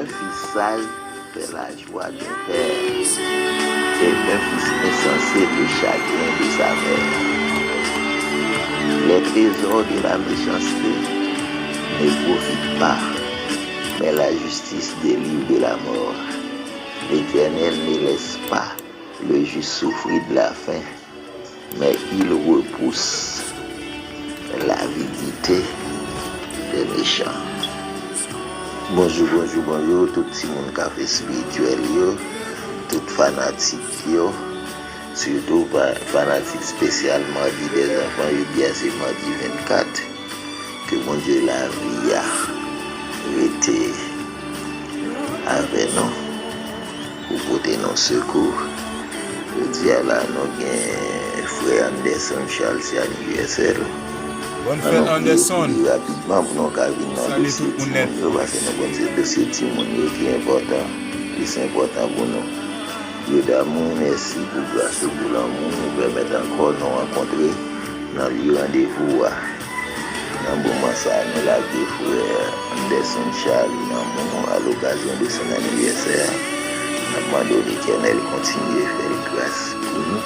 fils sage fait la joie d'un père. Et le fils insensé le chagrin de sa mère. Les trésors de la méchanceté ne profitent pas, mais la justice délivre de la mort. L'Éternel ne laisse pas le juste souffrir de la faim, mais il repousse l'avidité des méchants. Bonjour, tout le monde café spirituel, tout fanatique, surtout fanatique spécialement des enfants, je dis à c'est mardi 24, que mon Dieu la vie a été avec nous pour porter nos secours. Je dis à la nous frère Anderson Charles, c'est anniversaire. Bonne fête Anderson. Rapidement pour nous salut tout le monde. Parce que nous dossier qui est important. C'est important pour nous. Dieu d'amour, merci pour grâce pour l'amour. Nous permettre encore de nous rencontrer dans le rendez-vous. Dans le moment ça, nous l'avons frère Anderson Charles à l'occasion de son anniversaire. Nous demandons à l'Éternel de continuer à faire grâce pour nous.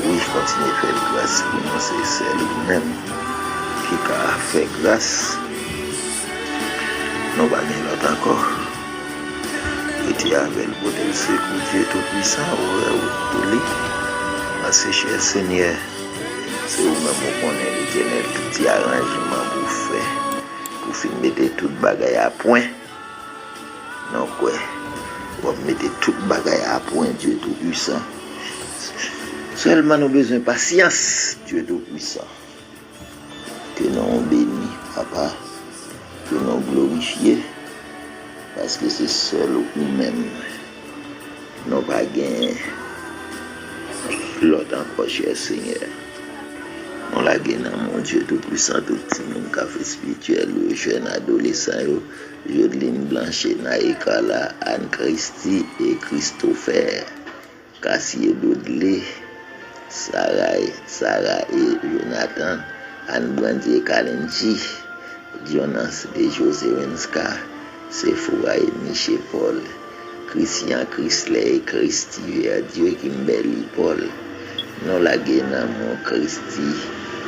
Oui, continuez à faire grâce pour nous, c'est lui-même qui a fait grâce. Nous ne pas bien l'autre encore. Et tu avais le modèle secours Dieu Tout-Puissant pour lui. Parce que, cher Seigneur, c'est vous-même qui connaissez l'Éternel tout petit arrangement pour faire, pour mettre toute bagaille à point. Donc, ouais, pour mettre toute bagaille à point, Dieu Tout-Puissant. Seulement nous besoin de patience, Dieu Tout-Puissant. Que nous bénis, Papa, que nous glorifions, parce que c'est seul nous-mêmes. Nous pas gagné l'autre encore, cher Seigneur. Nous la gagnons, mon Dieu Tout-Puissant, tout petit monde, café spirituel, le jeune adolescent, Jodeline Blanchet, Naïkala, Anne-Christie et Christopher, Cassier Dodley, Sarah et Jonathan, Anne-Brandy et Kalenji, Jonas et José Wenska, Sephora et Michel Paul, Christian Chrysler et Christy Verdieu, Kimberly Paul, non la Guénamon,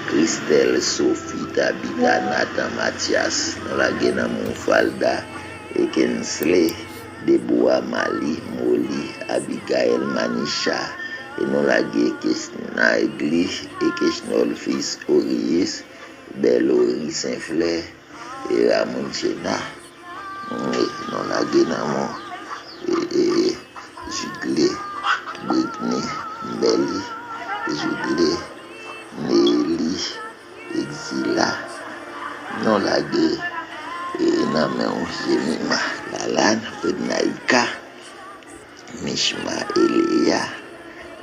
Christelle, Sophie, Tabitha, Nathan, Mathias, non la Guénamon, Falda et Kensley, Deborah, Mali, Molly, Abigail, Manisha, et nous la Keshna Egli et Keshnol fils Orius, Bellori Saint-Flair et Ramon Chena. Nous la Guénamon et Juglé, Britney, Belly, Juglé, Nelly, Exila. Nous la et Naméon Jemima, Lalane, Pednaïka, Mishma Eléa,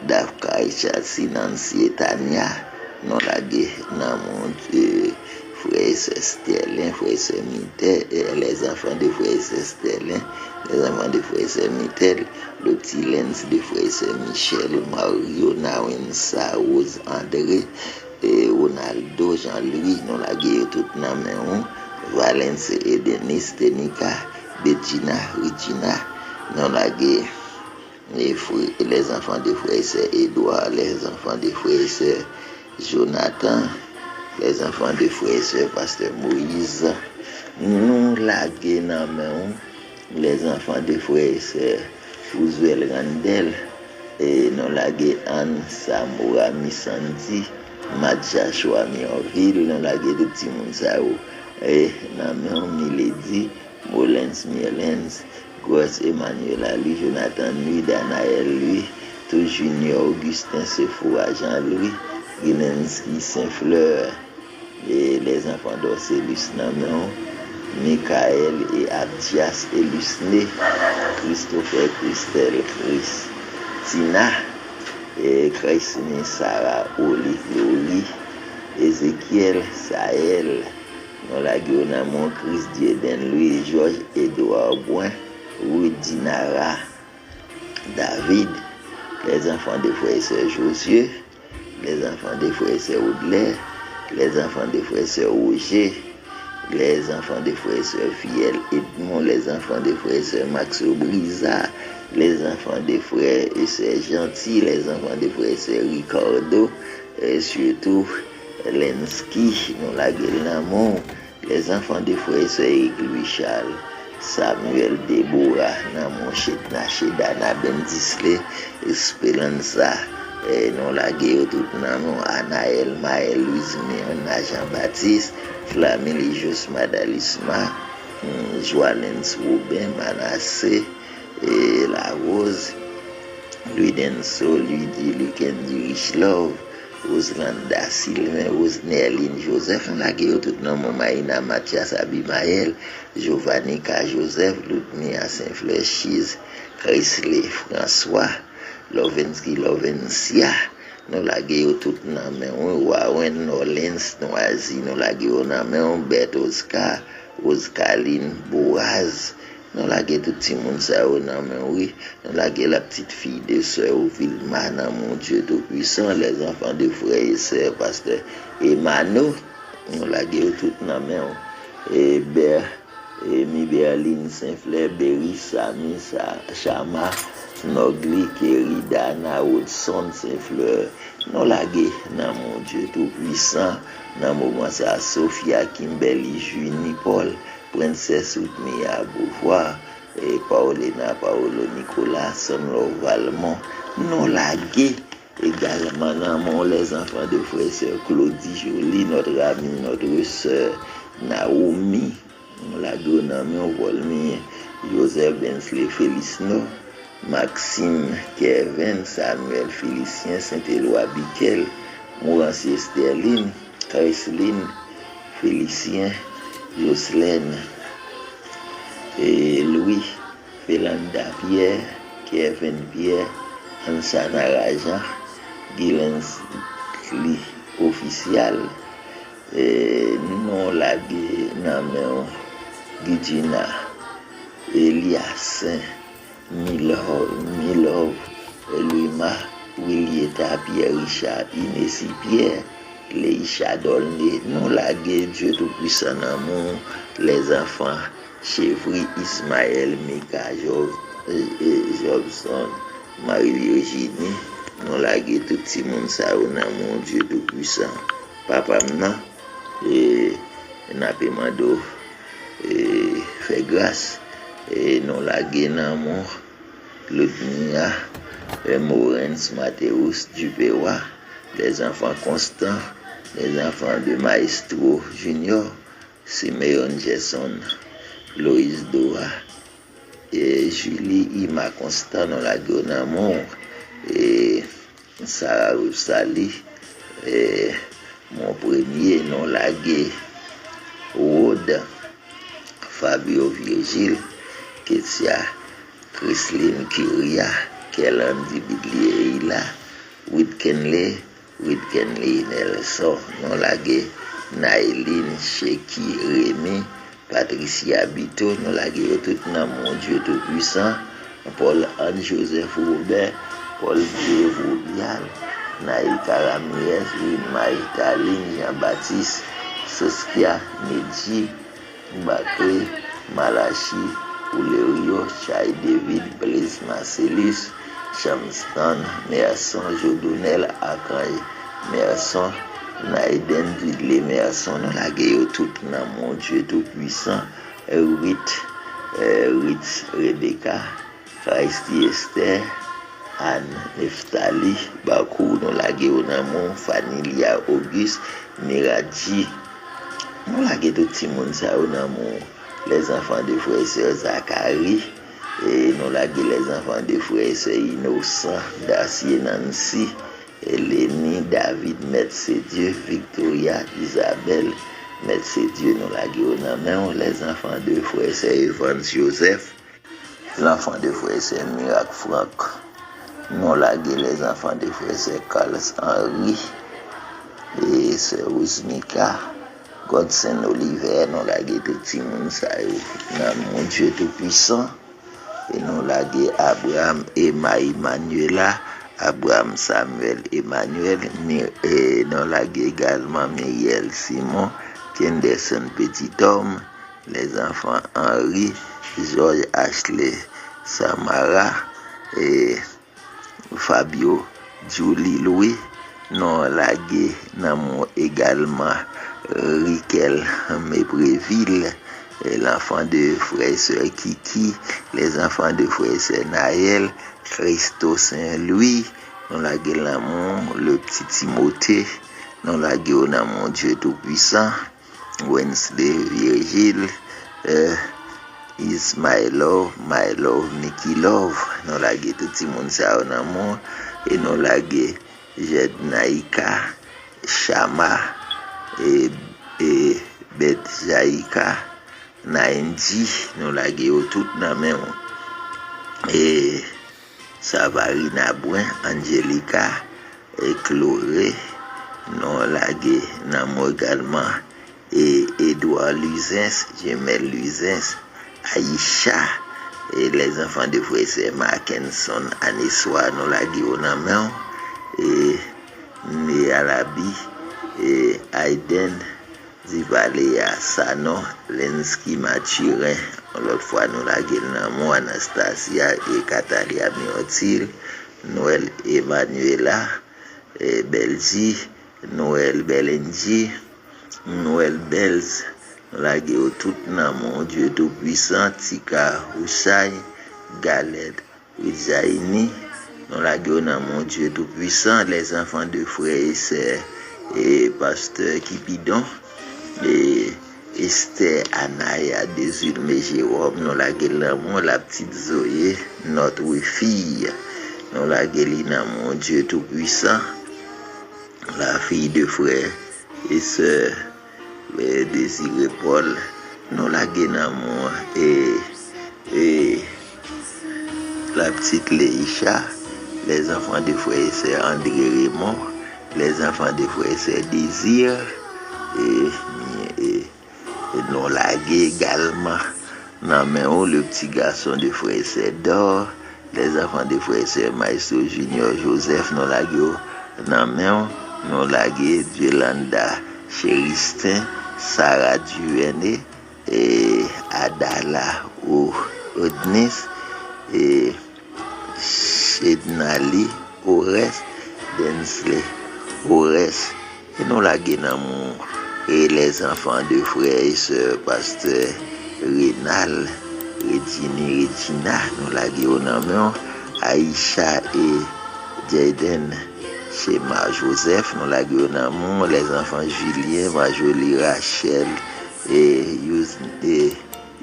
Dafka Isha Nancy et Tania, non la gué, non mon Dieu, frère et sœur Sterling, frère et sœur Mitel, les enfants de frère et sœur Sterling, les enfants de frère et sœur Mitel, le petit Lens de frère et sœur Michel, Mario, Nawinsa, Rose, André, et Ronaldo, Jean-Louis, non la gué, tout Naméon, Valence et Denis, Tenika, Bettina, Regina, non la gué. Les enfants de frères et sœurs Edouard, les enfants de frères et sœurs Jonathan, les enfants de frères et sœurs Pasteur Moïse, nous la guénamons, les enfants de frères et sœurs Fouzuel Randel, et nous la Anne Samoura Missandi, Madja Chouami Orville, nous la de Timon Sao, et Namen Milady, Molens Mielens, Grosse Emmanuel Ali, Jonathan Louis, Danaël Louis, tout Junior Augustin Sephora, Jean-Louis, Guinenski Saint-Fleur, et les enfants d'Orcélus Naméon, Michael et Abdias et Lucné, Christopher, Christelle, Christina, et Christine, Sarah, Oli, Ézéchiel, Sahel, dans la Guéonamon, Chris Dieden, Louis, Georges, Edouard Boin, Rudy Nara, David, les enfants des frères et sœurs Josué, les enfants des frères et sœurs Audelaire, les enfants des frères et sœurs Roger, les enfants des frères et sœurs Fiel Edmond, les enfants des frères et sœurs Maxo Brisa, les enfants des frères et sœurs Gentil, les enfants des frères et sœurs Ricardo, et surtout Lenski, nous la Namon, les enfants des frères et sœurs Eric Louis Charles, Samuel Deborah, Namon Chetna, Chedana Bendisley, Esperanza, et nous la tout Namon, Anaël, Maël, Louise Méona, Jean-Baptiste, Flamille Jos Madalisma, Joannens Robin, Manassé, et La Rose, Louis Denso, Louis Lukendi Richlove, Roslanda Sylvain, Rosnerline Joseph, on la tout nom Maïna Mathias Abimael, Giovanni K. Joseph, Ludmilla Saint-Fleur-Chise, Chrysley François, Lovencia, nous la tout nom, Warren Nolens, Noisy, nous la nom, Bert Oscar, Oscaline, Boaz, nous la tout le monde ça au nom, oui, nous la la petite fille de sœur Vilma, mon Dieu tout-puissant, les enfants de frères et sœurs, pasteur Emmanuel, nous la tout le nom, et Berline Saint-Fleur, Berry, Sami, Chama, Nogli, Kerry, Dana, Woodson, Saint-Fleur, nous la mon Dieu tout-puissant, dans le moment ça, Sophia, Kimberly, Junie, Paul, Princesse Outmia Beauvoir, et Paulina, Paolo Nicolas, Sonlo Valmont, nous la également dans les enfants de frères et sœurs Claudie Jolie, notre amie, notre sœur Naomi, nous la nommons Volmi, Joseph Bensley Félicino, Maxime Kevin, Samuel Félicien, Saint-Éloi Biquel, Mourancier Sterling, Chryseline Félicien, Jocelyn et Louis, Félanda Pierre, Kevin Pierre, Ansana Rajan, Gilens Lee officiel, non la Namon, Gidina, Elias, Milov, Louima, Willieta Pierre Richard, Inési Pierre, Leïcha Dolné, non la Dieu tout-puissant amour, les enfants, Chevry, Ismaël, Mika, Jobson, Marie-Virginie, non la tout le monde ça mon Dieu tout-puissant. Papa maintenant, et n'a pas demandé, fait grâce, et non la mon Ludmilla, Morens, Mathéus, Dupéwa, les enfants constants, les enfants de Maestro Junior, Simeon Jason, Loïs Doha, et Julie Ima Constant, non la Gonamon, et Sarah Roussali, et mon premier, non la Rode, Fabio Virgile, Ketia, Chrisline Curia, Kelandi Bidliela, Whitkenley Nelson, non la Naïline Cheki Rémi, Patricia Bito, non la tout dans mon Dieu tout-puissant, Paul Anne Joseph Robert, Paul Dieu Roubial, Naïka Ramirez, Maï Taline, Jean-Baptiste, Soskia Nedji, Bakri, Malachi, Oulerio, Chai David, Blaise Marcellus, Chamston, Merson, Jodonel, Akray, Merson, Naiden, Dudley, Merson, non la tout dans mon Dieu tout-puissant, Ritz, Rebecca, Christy Esther, Anne, Neftali, Bakou, non la Namon, Fanilia, Auguste, Miradji, non la tout le monde ça Namon, les enfants de frères et sœurs Zachary, et non la les enfants de frères et sœurs Innocent, Dacier Nancy, Eleni, David, Maître Dieu, Victoria, Isabelle, Maître Dieu, non la les enfants de frères et sœurs Evans Joseph, l'enfant de frères et sœurs Miracle Franck, non la les enfants de frères et sœurs Carlos Henry, et sœur Rosemika, Godson Oliver, non la tout le monde ça mon Dieu tout-puissant, et non la Abraham Emma Emmanuela, Abraham Samuel Emmanuel, et non la également Myriel Simon, Kenderson Petit Homme, les enfants Henri, George Ashley Samara et Fabio Julie Louis, non lagué nan également Riquel Mépréville, l'enfant de frère et sœur Kiki, les enfants de frère et sœur Naël, Christo Saint-Louis, non lagué l'amour, le petit Timothée, non lagué au nom mon Dieu Tout-Puissant, Wednesday Virgile, Is my love, Mickey Love, non lagué tout le monde ça en amour, et non lagué Jed Naïka, Shama, et Bet Jaïka, Naïndi, non lagué au tout nan men, et Savarina Bouin, Angelica, et Chloé, non lagué nan moi également, et Edouard Luzens, Jemel Luzens, Aïcha, et les enfants de frère c'est Mackenson, Aniswa, non lagué au nan men, et Néalabi, et Aiden, Zivalea, Sano, Lenski Mathurin, l'autre fois nous lagué nan mon Anastasia et Katalia Miotil, Noël Emmanuela, et Belgi, Noël Belenji, Noël Belz, nous lagué au tout nan mon Dieu Tout-Puissant, Tika Houssay, Galed, Wizaini, nous lagué au nan mon Dieu Tout-Puissant, les enfants de frères et sœurs, et pasteur Kipidon, et Esther Anaya Désulmé Jérôme, nous lagué l'amour, la petite Zoé, notre fille, nous lagué nan mon Dieu Tout-Puissant, la fille de frère et sœur, Désiré Paul, nous lagué l'amour, et la petite Léisha, les enfants de frère et sœur André Raymond, les enfants de frère et sœur Désir, et nous lagué également nan men le petit garçon de frère et sœur Dor, les enfants de frère et sœur Maestro Junior Joseph, nous lagué nan men, nous lagué Yolanda Chéristin, Sarah Duvenet, et Adala Odnis, et Ednali Ores, Densley Ores, et nous lagué nan mon, et les enfants de frères et sœurs pasteur Rénal, Regina, nous lagué au nom, Aïcha et Jaden Shema Joseph, nous lagué au nom, les enfants Julien, Majolie Rachel et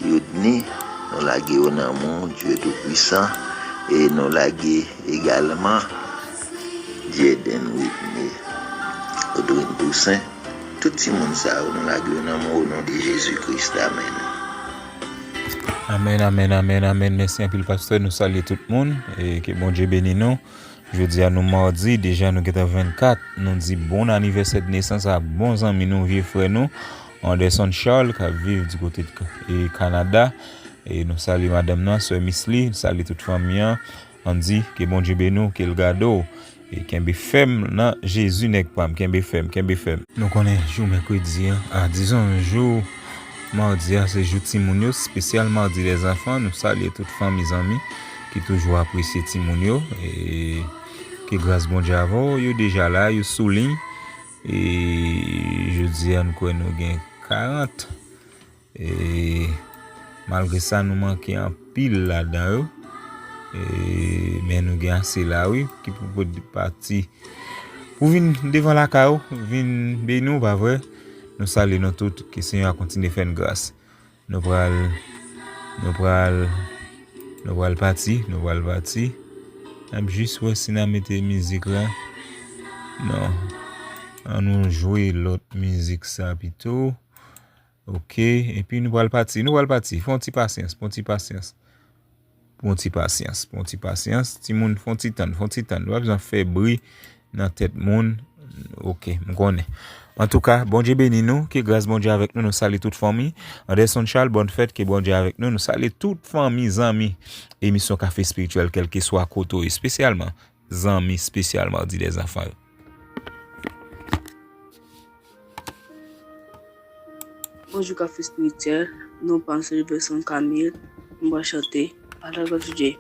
Yudni, nous lagué au nom, Dieu Tout-Puissant, et nous lagué également Jaden Whitney, Audrey Toussaint, tout le monde ça, nous lagué au nom de Jésus-Christ, amen. Amen, amen, amen, amen. Merci un peu le pasteur. Nous saluons tout le monde et que bon Dieu bénisse nous. Je dis à nous mardi, déjà nous sommes 24. Nous dit bon anniversaire de naissance à bons amis, nous vieux frères nous. Anderson Charles qui vit du côté de Canada. Et nous saluons madame nous, sœur Miss Lee, nous saluons toute famille. On dit que bon Dieu bénisse nous, que le gado. Et qu'un femme nan Jésus n'est pas, qu'un femme. Nous connaissons jour mercredi, disons jour. Mardi, c'est jour Timounio, spécial mardi les enfants. Nous saluons toutes familles amis qui toujours apprécient Timounio et que grâce bon Dieu avant, yo déjà là, yo souligne et je dis à nous quoi nous gain 40 et malgré ça nous manquons en pile là-dedans et mais nous gain assez là oui qui pour partir pour venir devant la cao, venir bénir pas vrai. Nous saluons tout que le Seigneur continue de faire une grâce. Nous allons partir. Même juste si nous mettons musique là. Non. On nous jouer l'autre musique ça plutôt. OK, et puis nous allons partir. Font petit patience. Ti moun font petit temps. Nous pas besoin faire bruit dans tête monde. OK, me connais. En tout cas, bon Dieu bénis nous, que grâce bon Dieu avec nous, nous saluons toute famille. Anderson Charles, bonne fête, que bon Dieu avec nous, nous saluons toute famille, amis. Émission Café Spirituel, quel que soit côté, spécialement, amis, spécialement, dit les enfants. Bonjour café spirituel, nous pensons le version Camille, on va chanter à la voix de Dieu.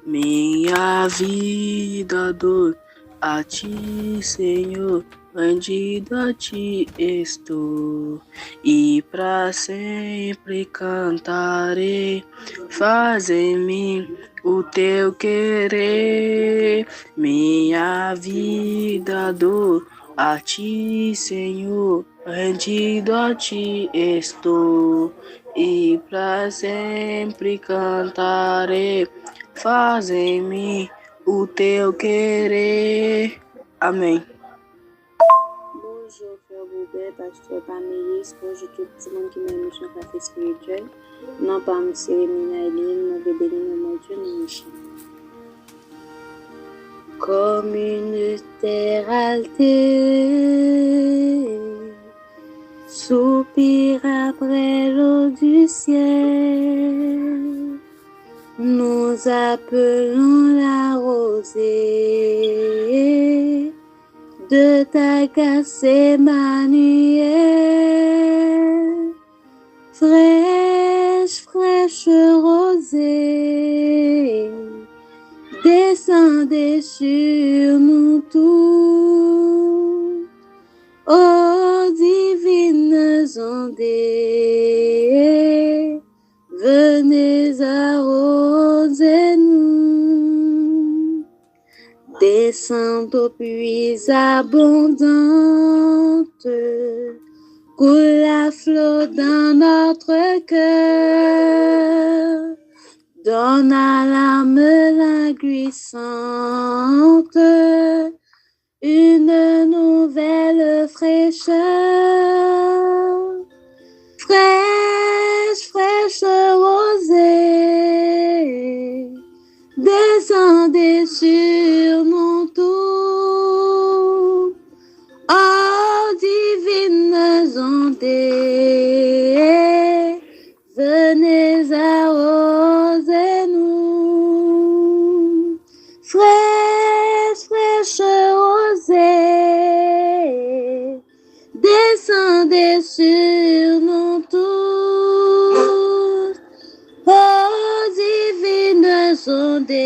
Minha vida dou a ti, Senhor, rendido a ti estou, e para sempre cantarei, faz em mim o teu querer. Minha vida dou a ti, Senhor, rendido a ti estou, e para sempre cantarei, faz em mim o teu querer. Amém. Bonjour, frère Robert, pasteur Pamélis. Bonjour tout le monde qui m'aime sur le café spirituel. Non pas M. Mina Eline, mon bébé, mon Dieu, mon chien. Comme une terre altérée, soupire après l'eau du ciel, nous appelons la rosée de ta grâce Emmanuel, fraîche, fraîche rosée, descendez sur nous tous, ô divines ondées, venez arroser nous, descendez aux pluies abondantes, coule à flot dans notre cœur, donne à l'âme languissante une nouvelle fraîcheur, fraîche, fraîche rosée, descendez sur nous tous, ô divines ondées, venez arroser nous, fraîche, fraîche rosée, descendez sur nous tous, ô divines ondées,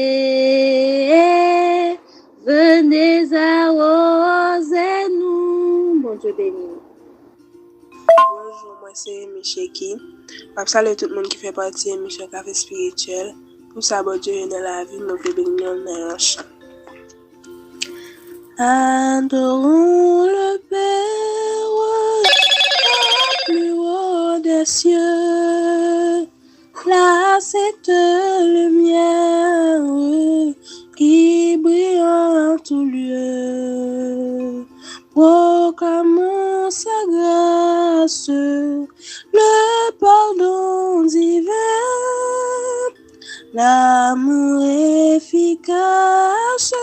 venez arroser nous. Bon Dieu béni. Bonjour, moi c'est Micheki. Je salue tout le monde qui fait partie de Michel Café Spirituel. Pour ça, bon Dieu dans la vie, nous pouvons bénir dans un chant. Adorons le Père, au plus haut des cieux, là cette lumière qui brille en tout lieu. Proclamons sa grâce, le pardon divin, l'amour efficace,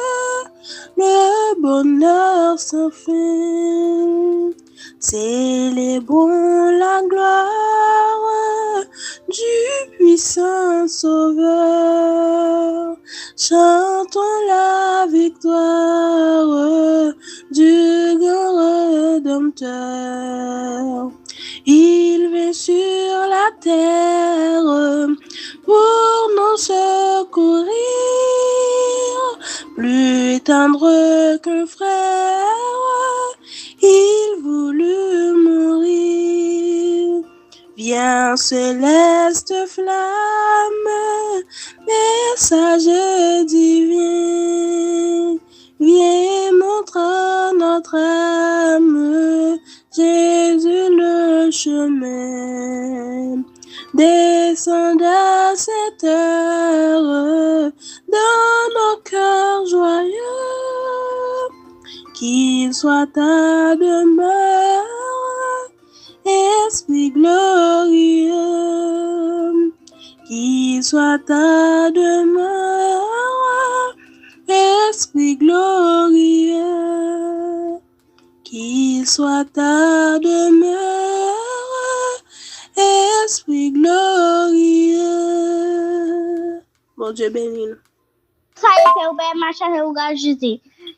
le bonheur sans fin. Célébrons la gloire du puissant Sauveur, chantons la victoire du grand Rédempteur. Il vient sur la terre pour nous secourir, plus tendre qu'un frère, il voulut mourir. Viens céleste flamme, message divin, viens montre notre âme, Jésus le chemin. Descends à cette heure dans nos cœurs joyeux, qu'il soit ta demeure, Esprit glorieux, qu'il soit ta demeure, Esprit glorieux, qu'il soit ta demeure, Esprit glorieux. Bon Dieu béni.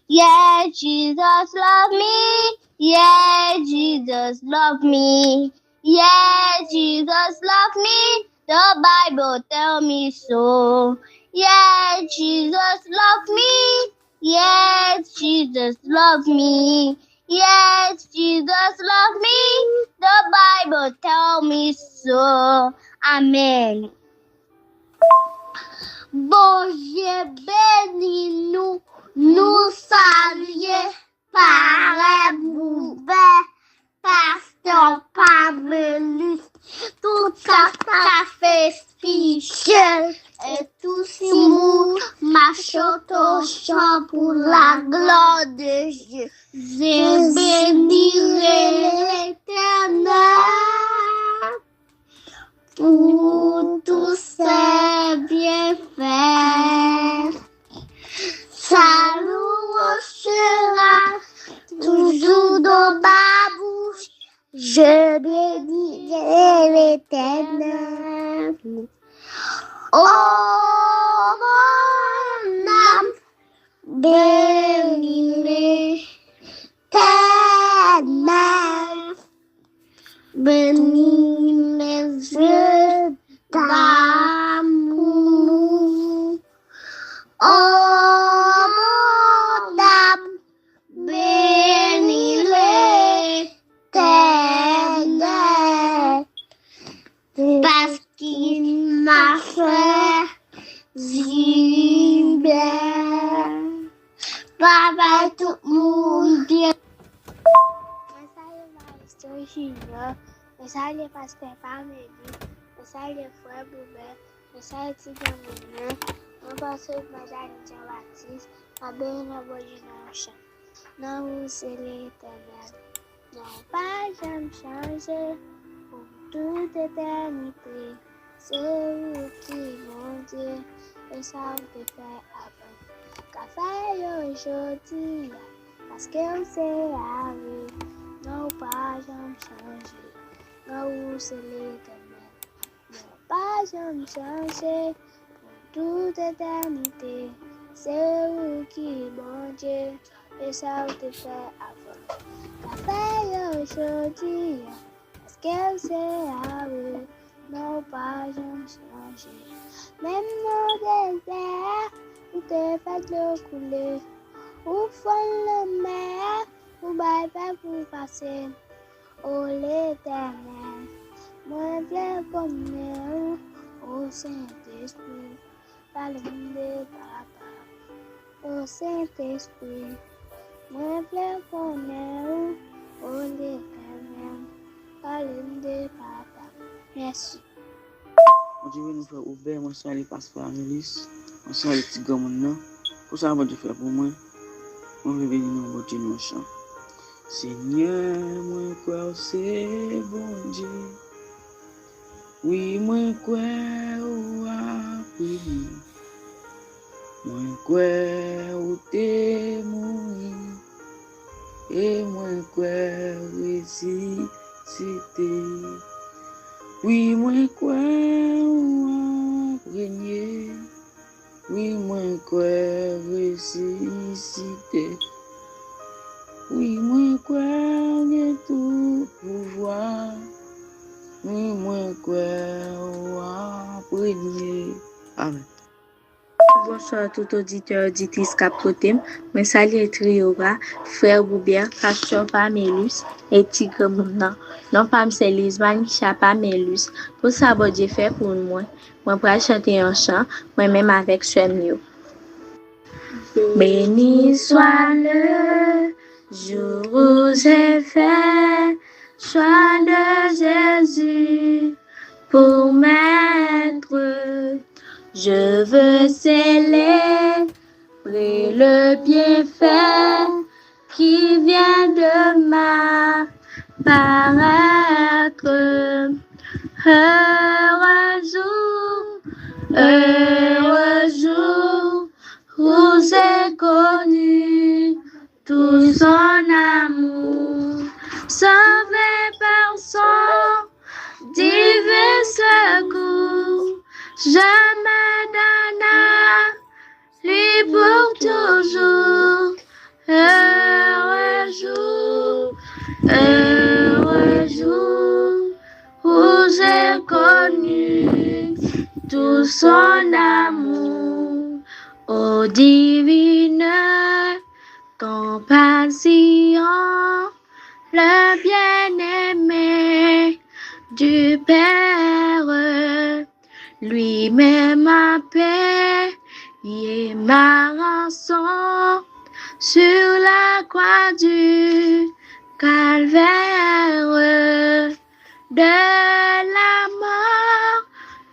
Yeah, Jesus love me. Yeah, Jesus love me. Yes, Jesus loved me. The Bible tell me so. Yes, Jesus loved me. Yes, Jesus loved me. Yes, Jesus loved me. The Bible tell me so. Amen. Bon Dieu bénis nous, nous saluer, Père Boubert, Pasteur Pamelus, tout ça fait spirituel, et tout ce monde marchant au chant pour la gloire de Dieu. Je bénirai l'Éternel pour tous ses bienfaits. Sa louange sera toujours dans ma bouche. Je bénirai l'Éternel. Oh, mon âme, bénis l'Éternel. Bénis mes yeux d'amour. Oh, mon âme, bénis l'Éternel, parce qu'il m'a fait du bien. Bye tout le monde. Pasteur Junior, mensagem Pasteur Pamelus, mensagem Frère Boubert, mensagem Tigre Mounier, un pasteur Madame Jean-Baptiste, ma belle na voix du chant. Non, vous c'est l'Éternel, non pas jamais changer, pour toute éternité. C'est vous qui, mon Dieu, et ça vous te fait avant. Qu'a fait aujourd'hui, parce que c'est à vous. Non pas jamais changer, non c'est l'Éternel, non pas jamais changer, pour toute éternité, c'est vous qui, mon Dieu, et ça vous te fait avant. Qu'a fait aujourd'hui, parce que c'est à vous, non pas jamais changer. Même dans le désert, vous te faites le couler, vous faites le mer, vous baillez pour passer, oh l'Éternel, moi je connais, oh Saint-Esprit, parle-moi papa, oh Saint-Esprit, moi je connais, oh l'Éternel, parle-moi papa. Merci. Je vais nous faire ouvrir, moi je suis Pasteur Pamelus, moi je suis le petit gamin, pour ça, je vais faire pour moi, moi je vais venir nous voir nos chants. Seigneur, moi crois c'est bon Dieu. Oui, moi crois ou appris. Moi crois ou t'es mouru. Et moi crois ressuscité. Oui, moi crois ou appris. Oui, moi crois ressuscité. Oui, moi crois en tout pouvoir. Oui, moi crois en premier. Amen. Bonsoir tout auditeur, auditrice Capotem. Moi salut Triora, Frère Boubert, Pasteur Pamelus et Tigre Mouna. Non pas c'est Lisbonne Pamelus. Pour ça, bon Dieu fait pour moi. Moi pour chanter un chant, moi-même avec Chemio. Béni soit le jour où j'ai fait choix de Jésus pour m'être. Je veux célébrer le bienfait qui vient de m'apparaître. Heureux jour où j'ai connu tout son amour, sauvé par son divin secours. Je me donne à lui pour toujours. Heureux jour, pour son amour, ô divine compassion, le bien-aimé du Père, lui-même a payé ma rançon sur la croix du calvaire.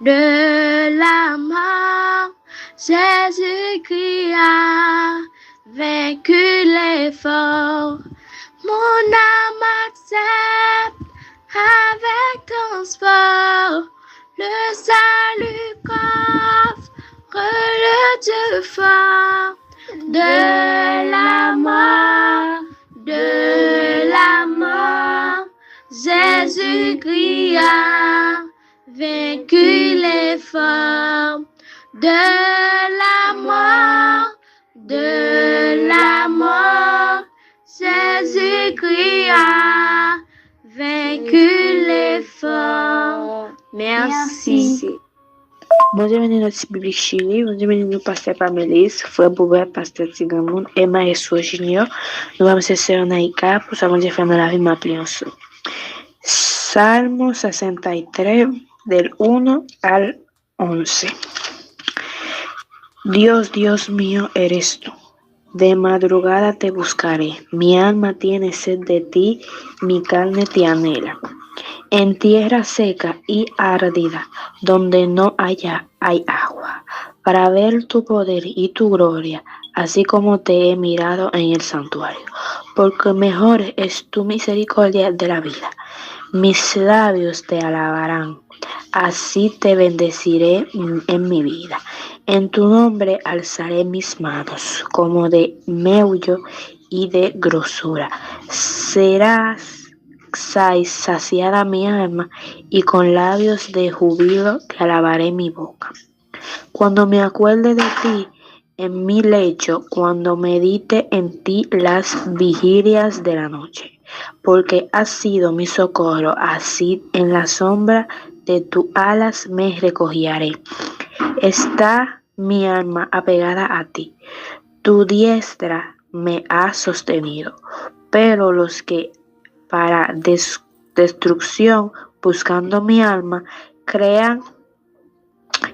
De la mort, Jésus-Christ a vaincu l'effort. Mon âme accepte avec transport le salut qu'offre le Dieu fort. De la mort, Jésus-Christ a vaincu l'effort. De la mort, Jésus-Christ a vaincu l'effort. Merci. Bon Dieu, nous notre Bible Chili, bon Dieu, nous pasteur Pamélis, frère Boubert, pasteur Tigamoun, Emma et Sou Junior, nous allons se faire Naïka pour savoir Dieu faire dans la vie m'appeler en sous. Salmo 63, del 1 al 11. Dios, Dios mío, eres tú. De madrugada te buscaré, mi alma tiene sed de ti, mi carne te anhela. En tierra seca y ardida, donde no hay agua, para ver tu poder y tu gloria, así como te he mirado en el santuario. Porque mejor es tu misericordia de la vida. Mis labios te alabarán, así te bendeciré en mi vida. En tu nombre alzaré mis manos, como de meullo y de grosura. Serás saciada mi alma, y con labios de júbilo te alabaré mi boca. Cuando me acuerde de ti en mi lecho, cuando medite en ti las vigilias de la noche, porque has sido mi socorro, así en la sombra de tus alas me recogeré. Está mi alma apegada a ti, tu diestra me ha sostenido, pero los que para destrucción, buscando mi alma, crean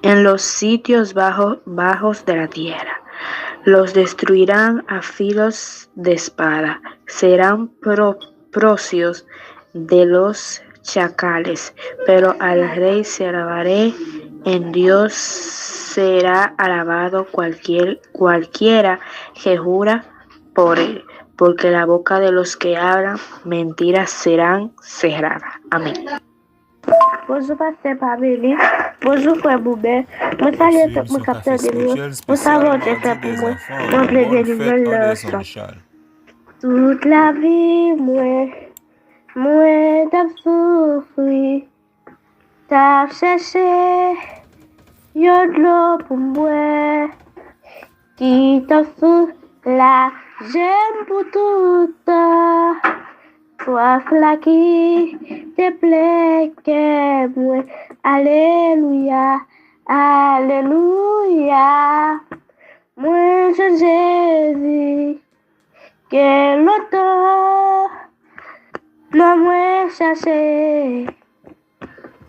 en los sitios bajos de la tierra. Los destruirán a filos de espada, serán procios de los chacales, pero al rey se alabaré, en Dios será alabado cualquiera que jura por él. Porque la boca de los que hablan mentiras serán cerradas. Amén. Bonjour, pasteur Pamélis. Bonjour, frère Boubert. Moi, salut tout mon capteur de Dieu. Moi, ça va te faire pour moi. Donc, les bénévoles sont. Toute la vie, moi, t'as souffri. T'as cherché, y'a de l'eau pour moi. Qui t'a soufflé la j'aime pour tout soif là qui te plaît que moi. Alléluia, alléluia. Moi je Jésus que l'auteur n'a moins cherché.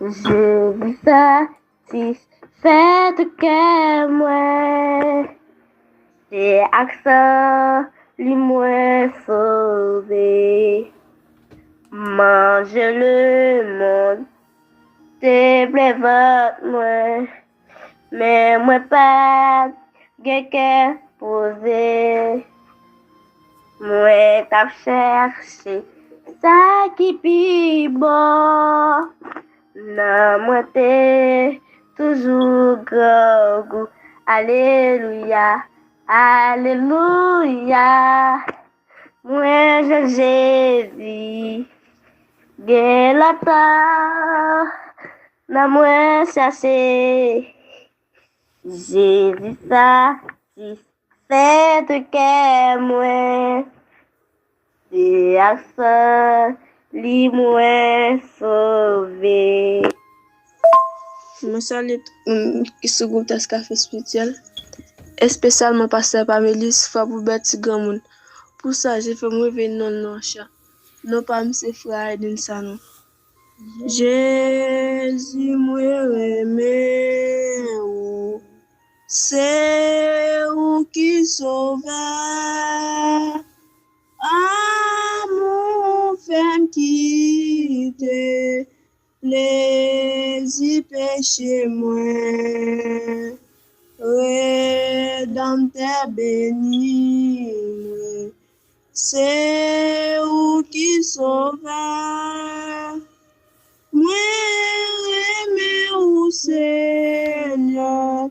Jésus satisfait que moi. C'est accent lui moins sauvé. Mange le monde, te plaît moi, mais moi pas quelqu'un posé. Moi t'as cherché ça qui pi bon. Non, moi t'es toujours grand goût. Alléluia. Alléluia, moi je Jésus, Gélata, n'a moi cherché, Jésus satisfait que moi, c'est à ça, lui moi sauvé. Je salue tout le monde qui se groupe dans ce café spirituel. Et spécialement pasteur Pamélis, Frère Boubet, grand monde. Pour ça, j'ai fait moi venir non chat. Non pas monsieur frère Edin Sanon. Jésus moi aimé ou c'est où qui sauve. Amour femme qui te les péchés moi. Rédempteur béni, c'est où qui sauve. Moi, aimé au Seigneur,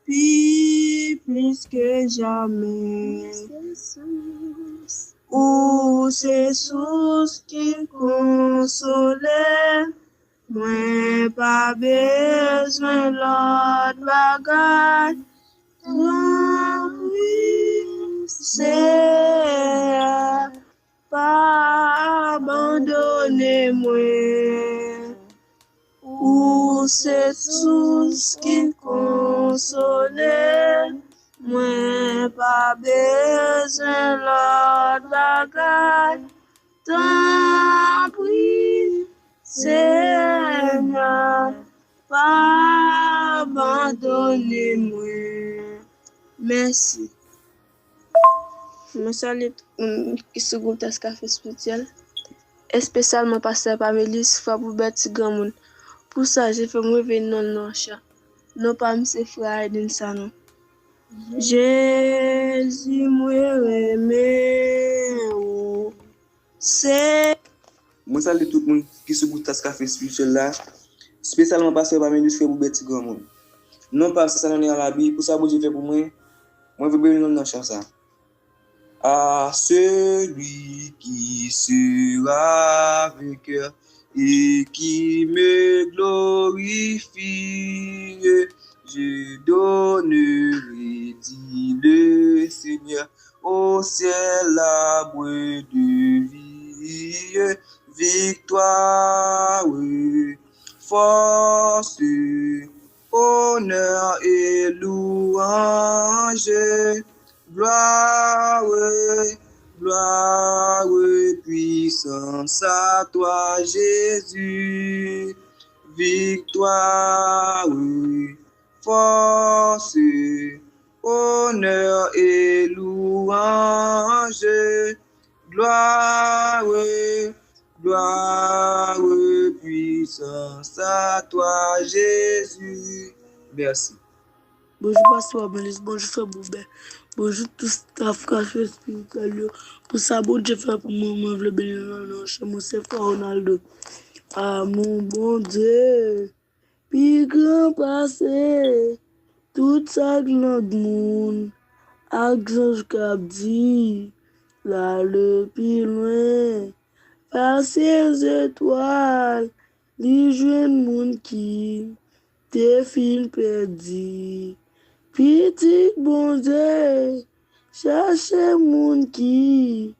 puis plus que jamais. Où c'est source qui consolait. Moi, pas besoin l'autre bagage. Oui, c'est pas abandonner moi. Où c'est tout ce qui consolait. Moi, pas besoin l'autre bagage. Tant pis, Seigneur, pas abandonner moi. Merci. Je salue tout le monde qui se groupe dans ce café spirituel. Et spécialement pasteur Pamélis, Frère Boubet, grand monde. Pour ça, j'ai fait moi venir non chat. Non pas monsieur frère Edin Sanon. Jésus moi aimé ou c'est. Moi salue tout le monde qui se groupe dans ce café spirituel là. Spécialement pasteur Pamélis, Frère Boubet, grand monde. Non pas ça non est à la Bible. Pour ça, bon Dieu fait pour moi. Moi je veux venir non chat ça. À celui qui sera vainqueur et qui me glorifie, je donnerai, dit le Seigneur, au ciel l'arbre de vie, victoire, force, honneur et louange. Gloire, gloire, puissance à toi, Jésus. Victoire, force, honneur et louange. Gloire, gloire, puissance à toi, Jésus. Merci. Bonjour pasteur Pamélis, bonjour Frère Boubet. Bonjour tout staff café spirituel. Pour ça, bon Dieu fait pour moi, je veux bénir non chez moi, c'est Frère Ronaldo. Ah mon bon Dieu, puis grand passé, toute sa grande monde, Axange cap dit, là le plus loin, par ces étoiles, les jeunes monde qui, te fin perdu. Petit bon Dieu, cherchez moun qui,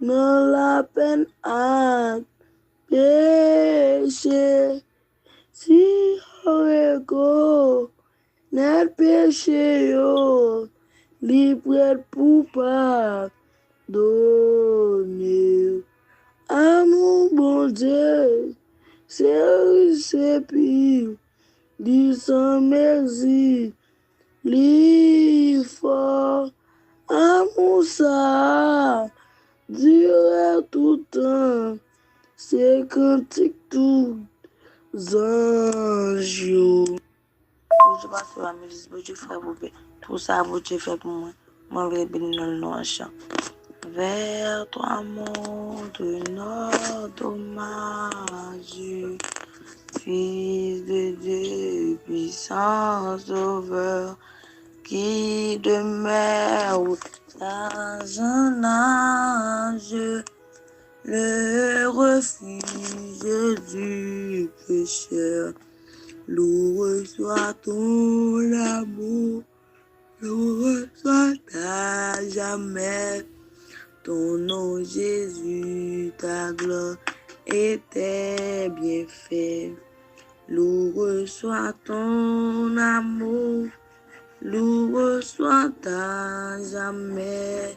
dans la peine à péché. Si on net péché yo, li prêt pour pardonner. Amour bon Dieu, c'est pire, dis sans merci. Li fort, amour ça, dure tout temps, c'est cantique tout anges. Je passe la musique, je fais tout ça, vous fait pour moi. Moi, je vais bénir le nom en chant. Vers toi, monde, notre hommage, Fils de Dieu, puissant sauveur, qui demeure dans un âge, le refuge du pécheur. Loué soit ton amour, loué soit à jamais. Ton nom Jésus, ta gloire et tes bienfaits. Loué soit ton amour, loué soit à jamais.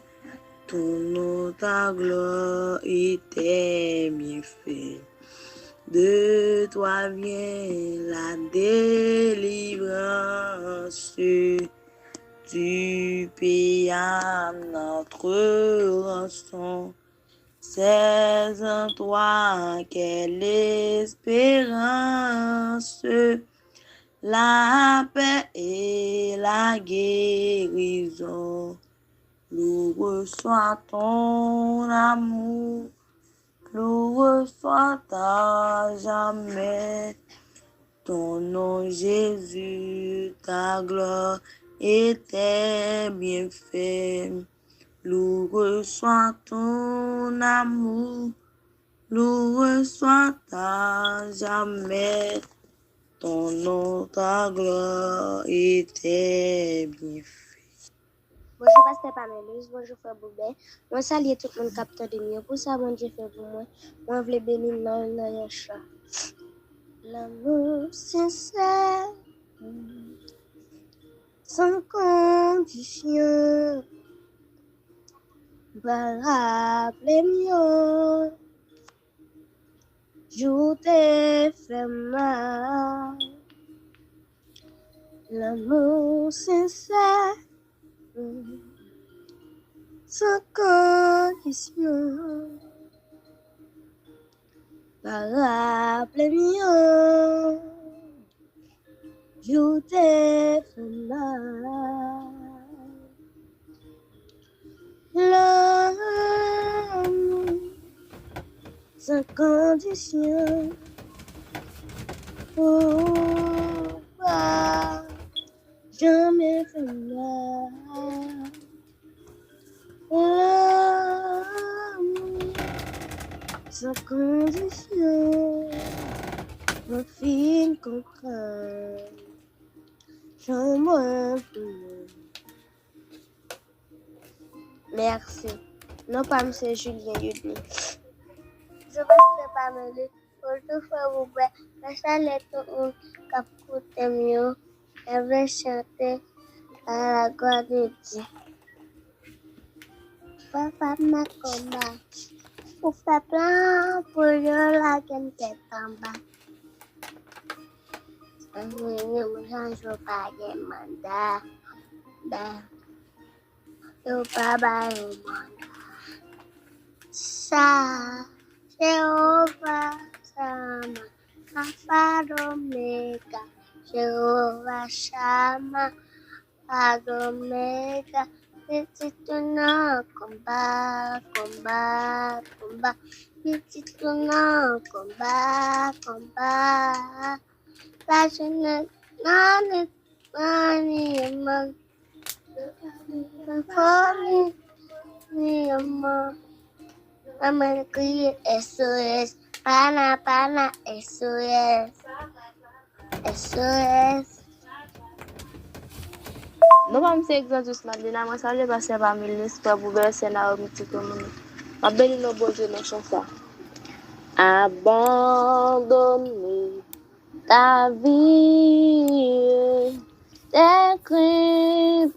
Ton nom, ta gloire et tes bienfaits. De toi vient la délivrance. Tu payas notre rançon. C'est en toi quelle espérance, la paix et la guérison. Loué soit ton amour, loué soit à jamais. Ton nom Jésus, ta gloire et tes bienfaits. Loué soit ton amour, loué soit à jamais. Ton nom, ta gloire et tes bienfaits. Bonjour, Pasteur Pamelus, bonjour, Frère Boubet. Moi, salue tout le monde capteur de mieux. Pour ça, mon Dieu fait pour moi. Moi, je veux bénir dans le chat. L'amour sincère, sans condition, va rappeler mieux. Je t'ai fait mal. L'amour sincère, sans condition, va rappeler mieux. Je t'ai fait mal. L'amour sans condition, pas jamais fait mal. L'amour sans condition, me fit comprendre. J'en plus. Merci. Non, pas M. Julien Yudni. Je passe pas me dire pour tout faire vous plaît. Mais ça l'est tout le cap côté mieux. Elle veut chanter à la gloire de Dieu. Papa m'a combat. Pour faire plein pour la gamme tête en bas. Je pas de mandat. Yo baba yo mandat. Sa Jehovah Sama, Alpha Omega, Jehovah Shama, Alpha Omega, Vitituna, combat, Vitituna, combat, la jeunesse, nani, Maman crié SOS, pana, SOS. Non pas me exercice maintenant, moi ça le passer par ministre pour bouger scénario petit comme ma belle no bon Dieu dans chanson. Abandonner ta vie, tes craintes,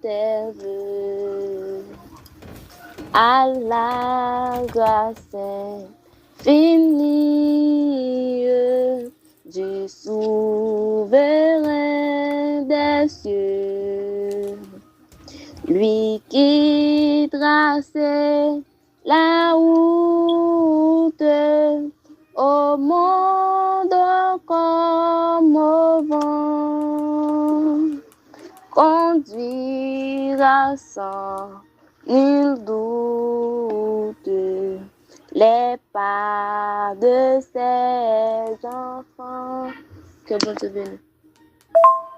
tes vœux, à la grâce infinie du souverain des cieux, lui qui traçait la route au monde comme au vent, conduira sans nul doute les pas de ses enfants. Que bon Dieu bénisse.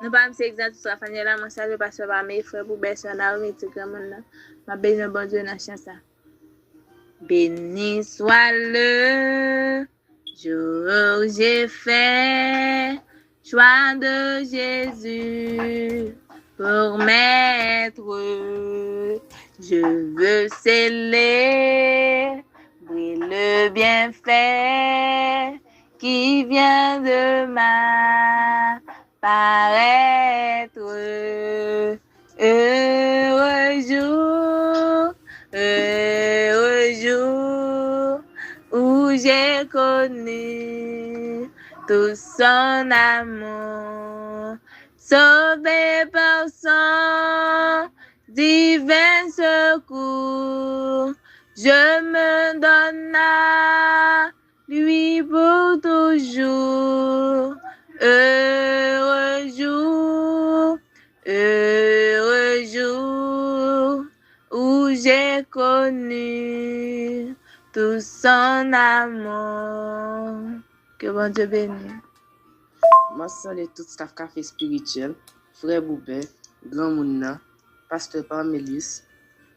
Nous pas me exact sur la famille là, moi ça je passe par mes frères pour baisser en armée tout comme là. Ma béni bon Dieu dans chance ça. Béni soit le jour j'ai fait choix de Jésus pour maître. Je veux célébrer le bienfait qui vient de m'apparaître. Heureux jour où j'ai connu tout son amour, sauvé par son divin secours. Je me donne à lui pour toujours. Heureux jour où j'ai connu tout son amour. Que bon Dieu bénisse. Moi, salue tout staff café spirituel, frère Boubet, grand Mouna, pasteur Parmélis.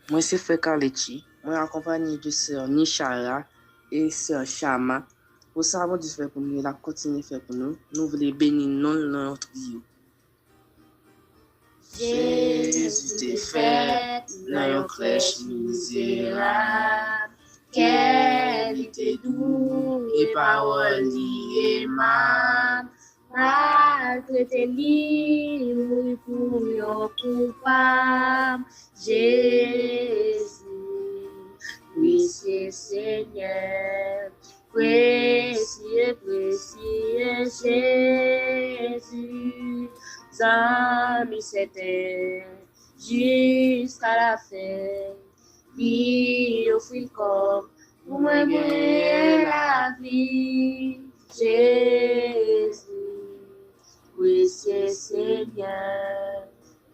Moi, c'est frère Kalechi. Moi, accompagné de sœur Nishara et sœur Shama. Pour ça, bon Dieu fait pour nous, il a continué faire pour nous. Nous voulons bénir notre vie. Jésus t'est fait dans une crèche misérable. Qualité douce et parole aimable. Maltraité libre pour nos coupables. Jésus, précieux Seigneur, précieux Jésus, ami c'était jusqu'à la fin, lui offrit comme pour moi gagner la vie. Jésus, précieux Seigneur,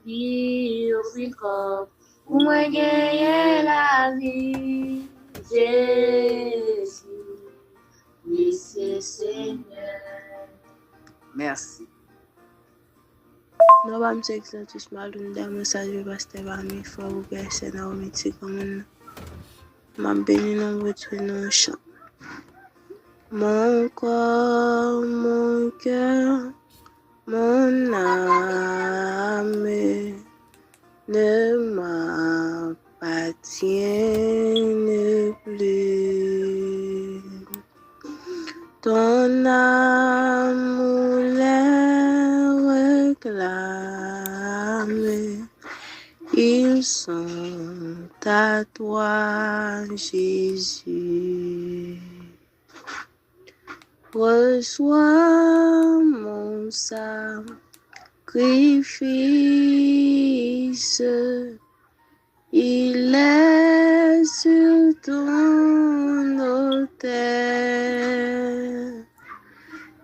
lui offrit comme pour moi gagner la vie. Jésus, précieux Seigneur. Merci. Nous vamos a tous mal d'un message pasteur Bami for vous personne à remettre comme m'a béni non retourner au champ. Mon corps, mon cœur, mon âme ne m'appartiennent plus. Ton amour les réclame, ils sont à toi, Jésus. Reçois mon sacrifice, il est sur ton autel.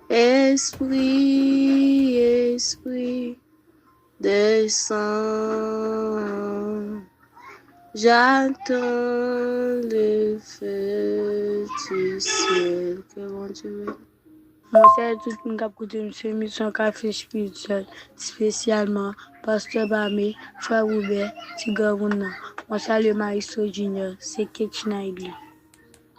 Esprit, descends, j'attends le feu du ciel. Que bon Dieu. Moi, c'est tout le monde qui a écouté une émission Café Spirituel, spécialement Pasteur Bami, Frère Robert, Tigre Mouna. Moi, salue Marie-So Junior, c'est Ketchina Igli.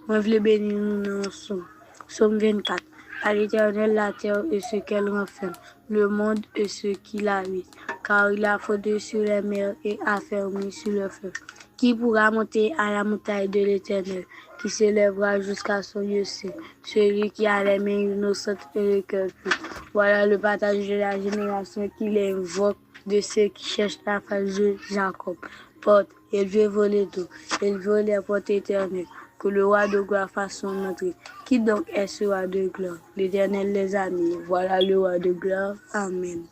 Moi, je veux bénir nous ensemble. Somme 24. À l'Éternel la terre et ce qu'elle renferme, le monde et ce qu'il habite, car il a fondé sur les mers et affermi sur le feu. Qui pourra monter à la montagne de l'Éternel, qui s'élèvera jusqu'à son lieu saint, celui qui a les mains innocentes et le cœur pur. Voilà le partage de la génération qui l'invoque de ceux qui cherchent la face de Jacob. Porte, élevez vos rideaux, élevez les portes éternelles. Que le roi de gloire fasse son entrée. Qui donc est ce roi de gloire? L'Éternel les amis. Voilà le roi de gloire. Amen.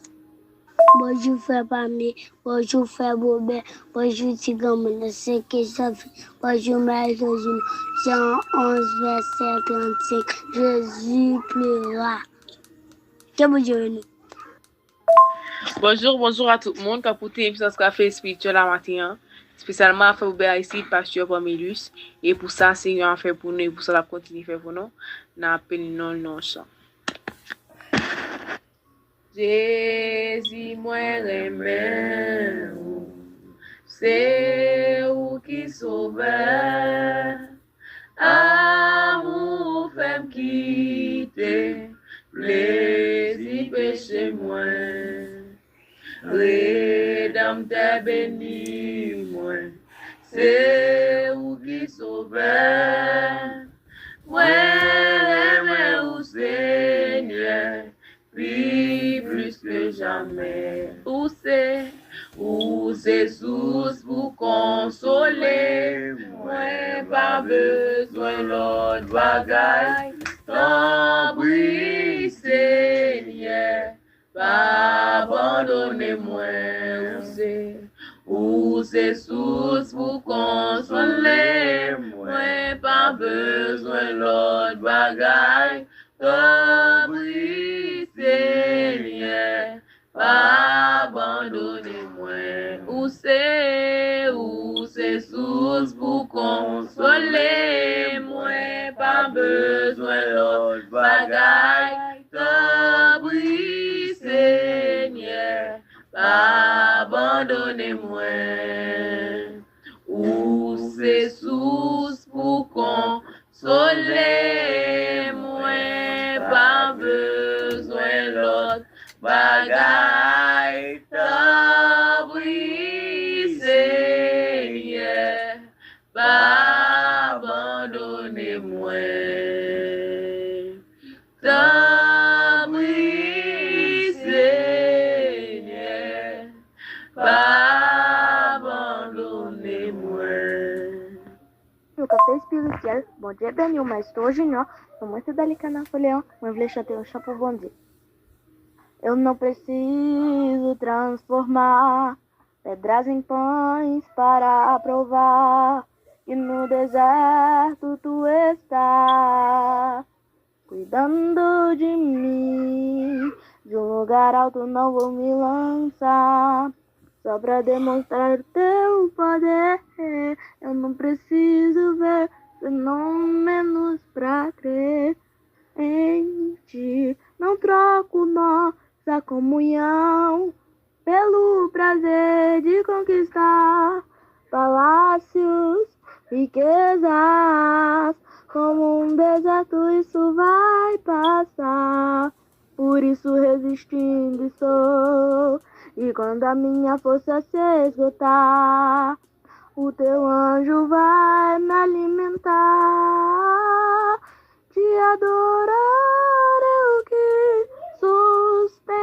Bonjour frère Pamé, bonjour frère Bobet, bonjour Tigamon, c'est Keshafi, bonjour Marie-So Junior. Jean 11, verset 35. Jésus pleura. Que bon Dieu. Bonjour à tout le monde qui a écouté l'émission Café Spirituel la matin. Spécialement à faire ouvrir ici, pasteur Parmélis. Et pour ça, c'est un affaire pour nous et pour ça, la continue faire pour nous. Nous appelons non chant. Jésus, moi, remets, c'est où qui sauve. Amour, femme quitter, plaisir, péché, moi. Rédempteur béni, moi, c'est où qui sauve, moi, où c'est. jamais. Ou Jesus pour consoler, moi pas besoin l'autre bagaille. Tant pis Seigneur, pas abandonnez-moi. Ou Jesus pour consoler, moi pas besoin l'autre bagaille. Tant pis Seigneur, pas abandonnez-moi. Ou c'est sous pour consoler, moi pas besoin l'autre bagaille. Tant pis Seigneur, pas abandonnez-moi. Ou c'est sous pour consoler, moi pas besoin l'autre bagaille. Tant pis Seigneur, pas abandonnez-moi. Tant pis Seigneur, pas abandonnez-moi. No café espiritual, bom dia Daniel, mas estou hoje não. Sou muito delicada Napoleão, mas vou deixar ter um chapo bom dia. Eu não preciso transformar pedras em pães para provar que no deserto tu está cuidando de mim. De um lugar alto não vou me lançar só para demonstrar o teu poder. Eu não preciso ver fenômenos para crer em ti. Não troco nossa comunhão pelo prazer de conquistar palácios, riquezas. Como um deserto isso vai passar, por isso resistindo estou. E quando a minha força se esgotar, o teu anjo vai me alimentar. Te adorar é o que sustenta-me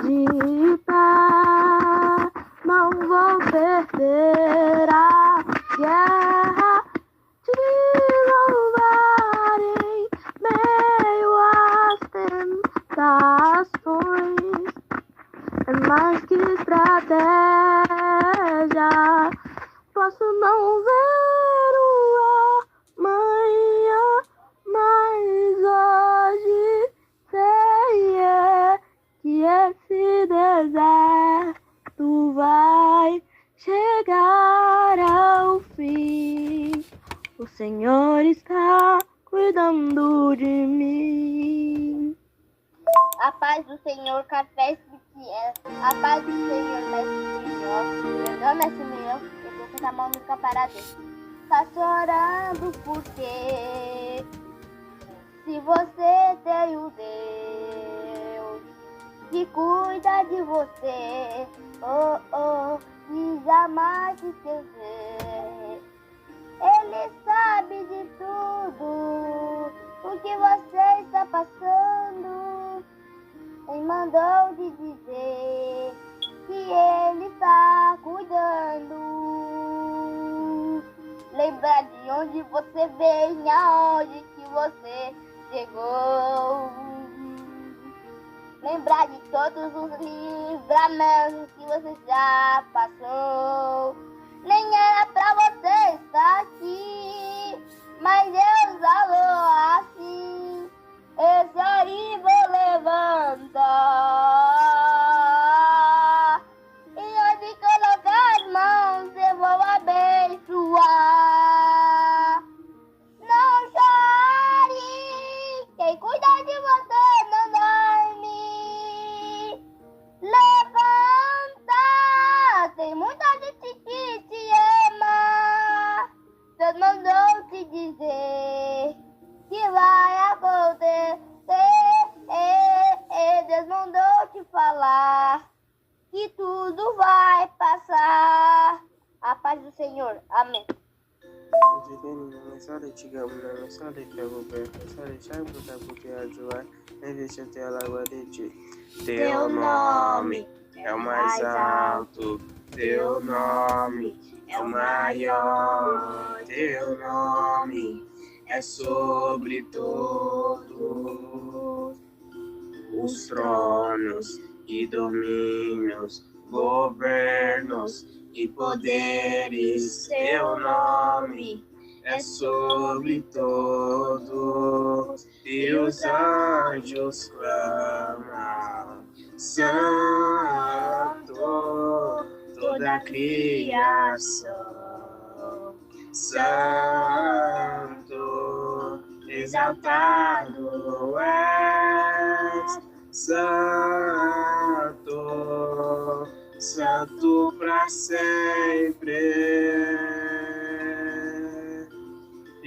de pé. Não vou perder a guerra, te louvar em meio às tentações. É mais que estratégia, posso não ver o amanhã, mas hoje sei que esse deserto vai chegar ao fim. O Senhor está cuidando de mim. A paz do Senhor, café especial. A paz do Senhor, mestre Senhor. Meu nome é Simeão, eu vou cantar uma música para Deus. Tá chorando porque se você tem um Deus que cuida de você, oh, oh, e jamais se esquecer. Ele sabe de tudo o que você está passando. Ele mandou de dizer que ele está cuidando. Lembra de onde você veio, aonde que você chegou. Lembrar de todos os livramentos que você já passou. Nem era pra você estar aqui, mas Deus falou assim: esse aí vou levantar, e onde colocar as mãos eu vou abençoar. Não chore, quem cuida de você não dorme. Levanta, tem muita gente que te ama. Deus mandou te dizer que vai acontecer. Deus mandou te falar que tudo vai passar. A paz do Senhor. Amém. Mensale chigabula, mensale kabuba, mensale shabuta buti ajuwa, Deve chanter a lágua de Dieu. Teu nome é o mais alto, teu nome é o maior, teu nome é sobre todos os tronos e domínios, governos e poderes. Teu nome é sobre todos, e os anjos clamam, Santo, toda a criação, Santo, exaltado és, Santo, Santo para sempre.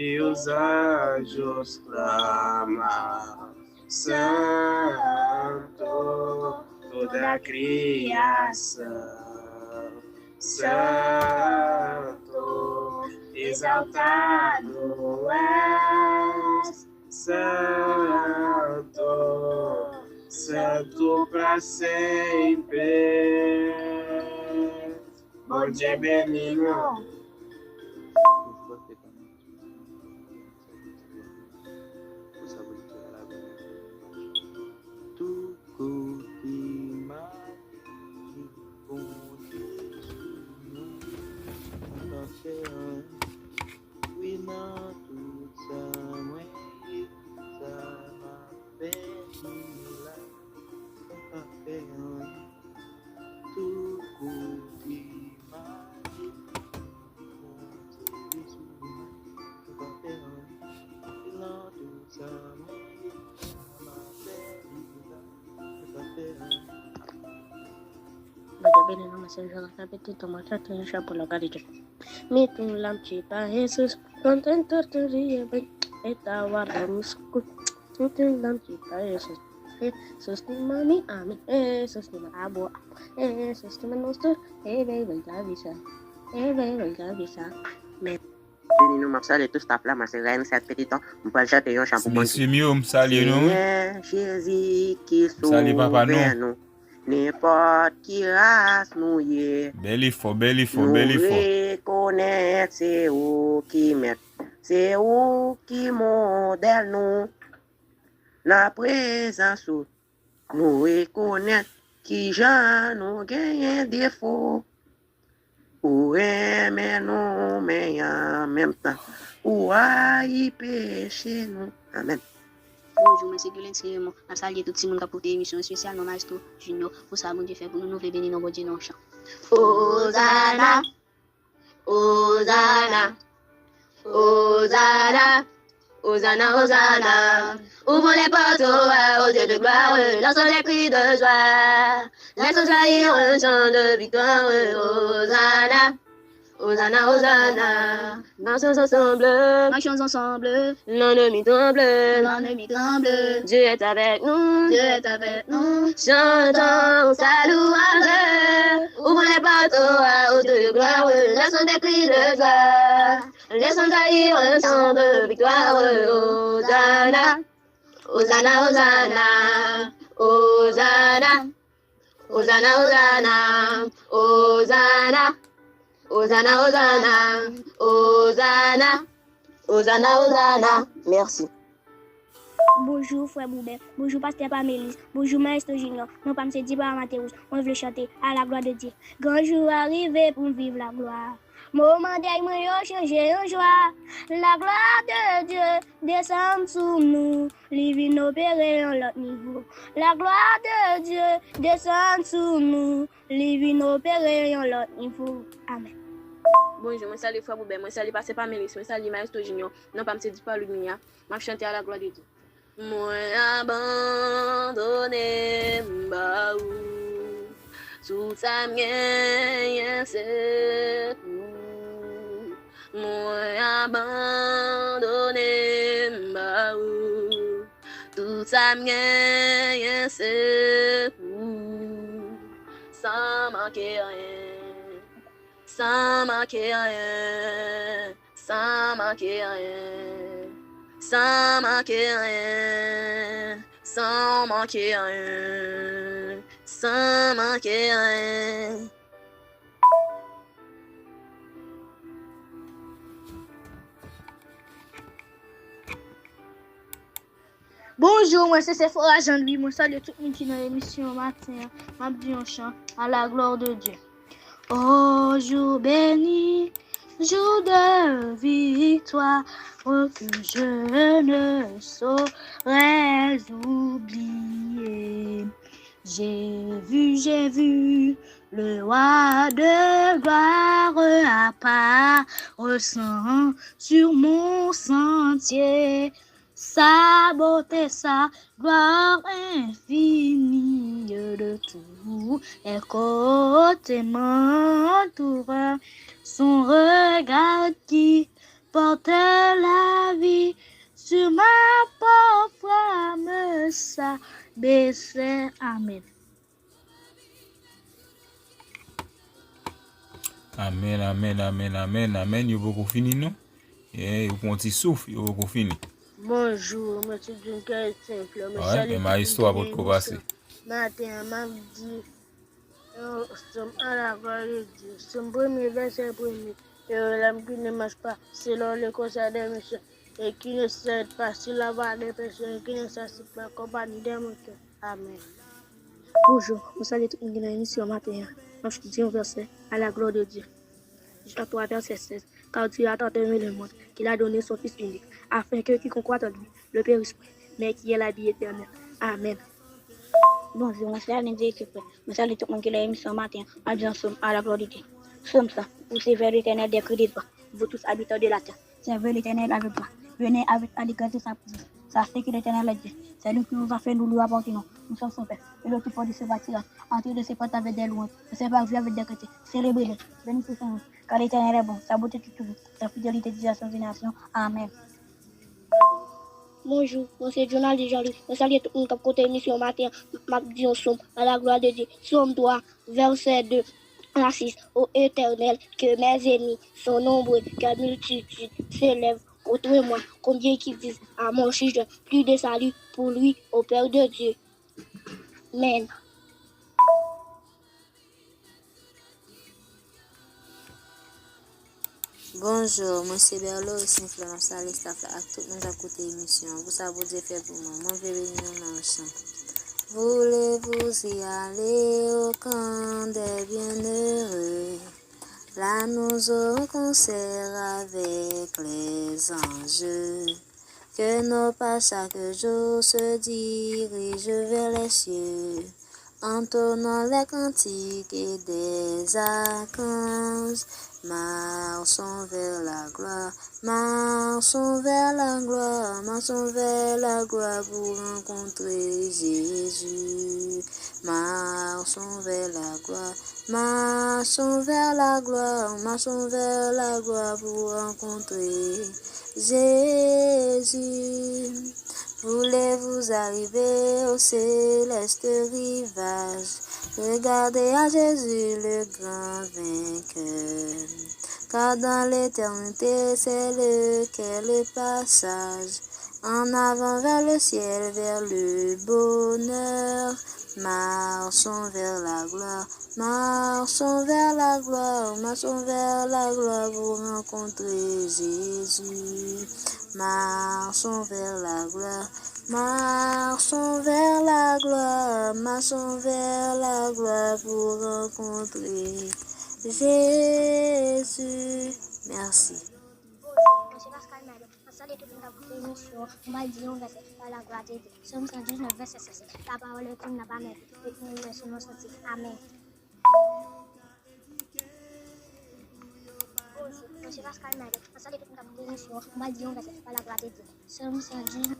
E os anjos clamam, Santo, toda a criação, Santo, exaltado és, Santo, Santo para sempre. Bom dia, Benigno. Nous m'a salué tout staff là, ma sirène, cette petite temps, on peut jeter un chapeau. Monsieur Mio, me salue nous. Jésus qui Salut papa sauve nous. N'importe qui race nous y est. Bel effort, bel effort, Nous bel effort. reconnaître c'est où qui met, c'est où qui modèle nous. La présence où nous reconnaître qui j'en nous gagne défaut. Ou aimer nous, mais en même temps, ou aïe pécher nous. Amen. Bonjour, monsieur Gulen, c'est moi. Je salue tout le monde qui a porté émission spéciale, non, Maestro Junior. Pour ça, mon Dieu fait pour nous, nous voulons bénir nos bon Dieu dans le chant. Hosanna, Hosanna, Hosanna, Hosanna, Hosanna. Ouvrons les portes aux Dieu de gloire, lançons des cris de joie. Laissons jaillir un chant de victoire. Hosanna, Hosanna, Hosanna. Marchons ensemble, l'ennemi tremble, Dieu est avec nous, chantons sa louange. Ouvrons les portes aux Dieu de gloire, laissons des cris de joie. Laissons jaillir un chant de victoire. Hosanna, Hosanna, Hosanna, Hosanna, Hosanna, Hosanna, Hosanna, Hosanna, Hosanna, Hosanna, Hosanna. Merci. Bonjour frère Boubert, bonjour pasteur Pamélis, bonjour maestro Junior, non pas M. Diba Mathéus, on veut chanter à la gloire de Dieu. Grand jour arrivé pour vivre la gloire. Moment d'ailleurs, yo changer en joie. La gloire de Dieu descend sous nous, livre opérer en l'autre niveau. La gloire de Dieu descend sous nous, livre opérer en l'autre niveau. Amen. Bonjour, moi salut frère Boubert, moi salut pasteur Pamélis, moi salut maestro Junior, non pas M. Diba Luminia, m'a chanter à la gloire de Dieu. Moi abandonné m'baou, sous sa mienne c'est tout. Moi abandonné m'baou, tout sa mienne c'est tout. Sans manquer rien, sans manquer rien, sans manquer rien. Sans manquer rien, sans manquer rien, sans manquer rien. Bonjour, moi c'est Sephora Jean-Louis. Moi salue tout le monde qui est dans l'émission matin. M'a dit un chant à la gloire de Dieu. Oh, jour béni, jour de victoire, que je ne saurais oublier. J'ai vu le roi de gloire apparaissant sur mon sentier. Sa beauté, sa gloire infinie de tout les côtés m'entourent. Son regard qui porte la vie sur ma pauvre âme s'abaissait. Amen. Amen, amen, amen, amen, amen. Yo beaucoup fini, non? Yo prend un petit souffle, yo beaucoup fini. Bonjour, monsieur Dunkel simple. Ouais, mais ma histoire va te passer. Matin, m'a dit, somme à la gloire de Dieu. Son premier verset premier. Et l'homme qui ne marche pas selon le conseil des méchants et qui ne s'aide pas sur la voie des personnes et qui ne s'assied pas en compagnie des moqueurs. Amen. Bonjour, vous salue tout le monde qui est dans l'émission matin. Moi, je dis un verset à la gloire de Dieu. Jean 3, verset 16. Car Dieu a tant aimé le monde qu'il a donné son Fils unique, afin que quiconque croit en lui ne périsse point, mais qu'il ait la vie éternelle. Amen. Bonjour, moi c'est Alain Dieu-Équipe. Moi salue tout le monde qui est dans l'émission matin. À Dieu ensemble, à la gloire de Dieu. Somme ça, où c'est vers l'Éternel des cris des vents, vous tous habitants de la terre. C'est vers l'Éternel avec toi. Venez avec à l'égard de sa présence. Ça c'est que l'Éternel est Dieu. C'est lui qui nous a fait, nous lui appartenons. Nous sommes son Père. Et le tout fort de se bâtir, entrer de ses portes avec des louanges, de ses parvis avec des chrétiens. Célébrez-le. Bénissez son nom. Car l'Éternel est bon. Sa beauté est toujours. Sa fidélité dure à son génération. Amen. Bonjour, moi c'est Journal de Jean-Louis. Je salue tout le monde qui a côté émission matin. M'a dit un somme à la gloire de Dieu. Somme 3, verset 2. La 6. Ô Éternel, que mes ennemis sont nombreux, que multitude s'élève contre moi. Combien qui disent à mon sujet, plus de salut pour lui, au Père de Dieu. Amen. Bonjour, moi c'est Berlo, ici Florence Salé, staff à tout le monde à côté émission. Vous savez vous fait pour moi, mon bébé dans le champ. Voulez-vous y aller au camp des bienheureux? Là nous aurons concert avec les anges. Que nos pas chaque jour se dirigent vers les cieux, entonnant les cantiques et des archanges. Marchons vers la gloire, marchons vers la gloire, marchons vers la gloire pour rencontrer Jésus. Marchons vers la gloire, marchons vers la gloire, marchons vers la gloire pour rencontrer Jésus. Voulez-vous arriver au céleste rivage? Regardez à Jésus le grand vainqueur, car dans l'éternité c'est le passage, en avant vers le ciel, vers le bonheur. Marchons vers la gloire, marchons vers la gloire, marchons vers la gloire pour rencontrer Jésus. Marchons vers la gloire, marchons vers la gloire, marchons vers la gloire pour rencontrer Jésus. Merci. Monsieur Pascal Nadeau, on salue tout le monde pour l'émission. On va dire un verset à la gloire de Dieu. Somme 119, verset 16. La parole de Dieu n'a pas même. Et nous le sommes sentis. Amen. Bonjour, monsieur Pascal Nadeau, on salue tout le monde pour l'émission. On va dire un verset à la gloire de Dieu. Somme 119.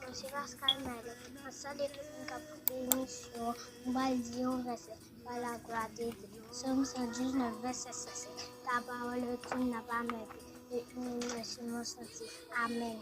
Monsieur Pascal Nadeau, on salue tout le monde pour l'émission. On va dire un verset à la gloire de Dieu. Somme 119, verset 16. Ta parole tu n'as pas même. Et nous le sommes sentis. Amen.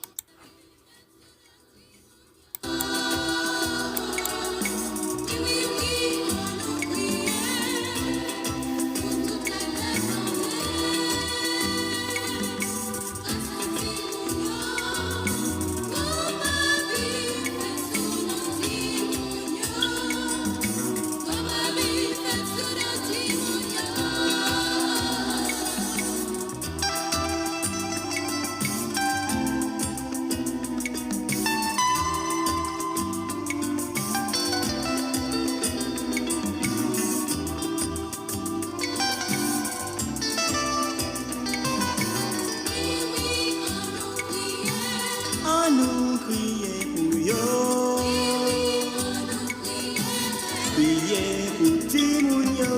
prier pour ti moun yo.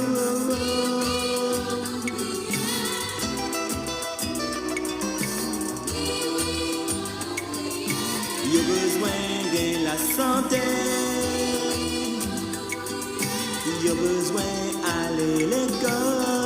Yo besoin de la santé, yo besoin aller l'école.